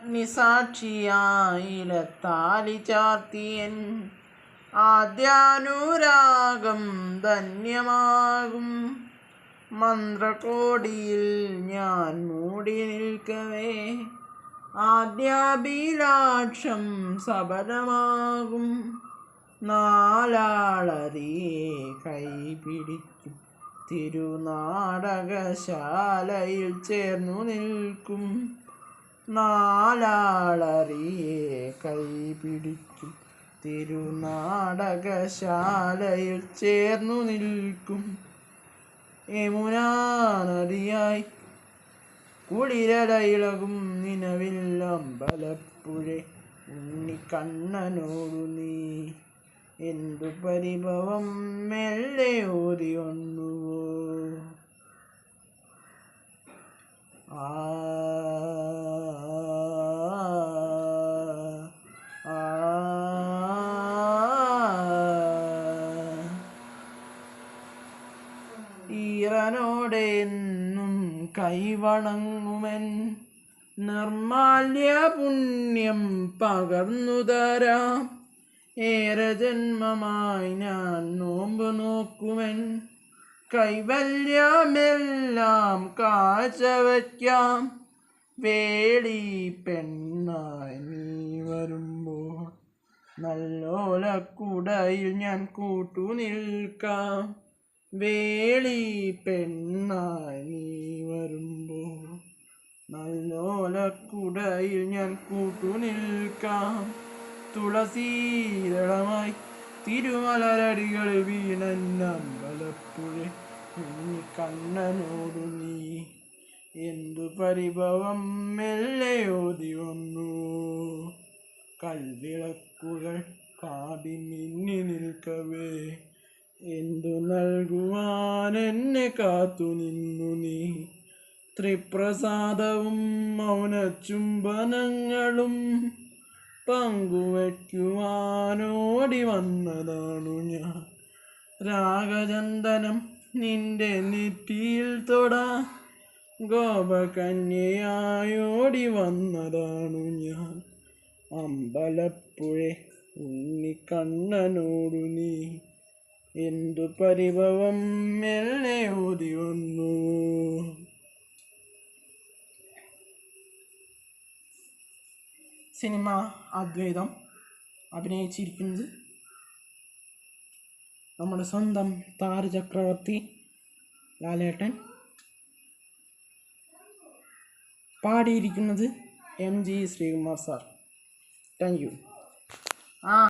അഗ്നിസാക്ഷിയായിലത്താലി ചാർത്തിയൻ ആദ്യാനുരാഗം ധന്യമാകും മന്ത്രകോടിയിൽ ഞാൻ മൂടി നിൽക്കവേ ആദ്യാഭിലാഷം സഫലമാകും നാലാളറിയെ കൈപിടിക്കും തിരുനാടകശാലയിൽ ചേർന്നു നിൽക്കും നാലാളറിയെ കൈപിടിക്കും തിരുനാടകശാലയിൽ ചേർന്നു നിൽക്കും യമുനാ നദിയായി കുളിരലയിളകും നിലവിൽ അമ്പലപ്പുഴ ഉണ്ണിക്കണ്ണനോടു നീ എന്തു പരിഭവം മെല്ലെ ഓതി വന്നുവോ ഈറനോടെ എന്നും കൈവണങ്ങുമൻ നിർമാല്യ പുണ്യം പകർന്നു തരാം ഏറെ ജന്മമായി ഞാൻ നോമ്പ് നോക്കുമൻ കൈവല്യമെല്ലാം കാഴ്ചവയ്ക്കാം വേളി പെണ്ണായി നീ വരുമ്പോൾ നല്ലോലക്കുടയിൽ ഞാൻ കൂട്ടു നിൽക്കാം വേളി പെണ്ണായി നീ വരുമ്പോൾ നല്ലോലക്കുടയിൽ ഞാൻ കൂട്ടു നിൽക്കാം തുളസീദളമായി തിരുമലരടികളിൽ വീണമ്പലപ്പുഴ ഉണ്ണിക്കണ്ണനോടു നീ എന്തു പരിഭവം മെല്ലെ ഓതി വന്നു കൽവിളക്കുകൾ കാടി മിന്നി നിൽക്കവേ എന്തു നൽകുവാൻ എന്നെ കാത്തു നിന്നു നീ ത്രിപ്രസാദവും മൗനചുംബനങ്ങളും പങ്കുവയ്ക്കുവാനോടി വന്നതാണു ഞാൻ രാഗചന്ദനം നിന്റെ നെറ്റിയിൽ തൊടാ ഗോപകന്യയായോടി വന്നതാണു ഞാൻ അമ്പലപ്പുഴ ഉണ്ണിക്കണ്ണനോടു നീ എന്തു പരിഭവം മെല്ലെ ഓതി വന്നു. സിനിമ അദ്വൈതം അഭിനയിച്ചിരിക്കുന്നത് നമ്മുടെ സ്വന്തം താരചക്രവർത്തി ലാലേട്ടൻ, പാടിയിരിക്കുന്നത് MG Sreekumar sir. Thank U.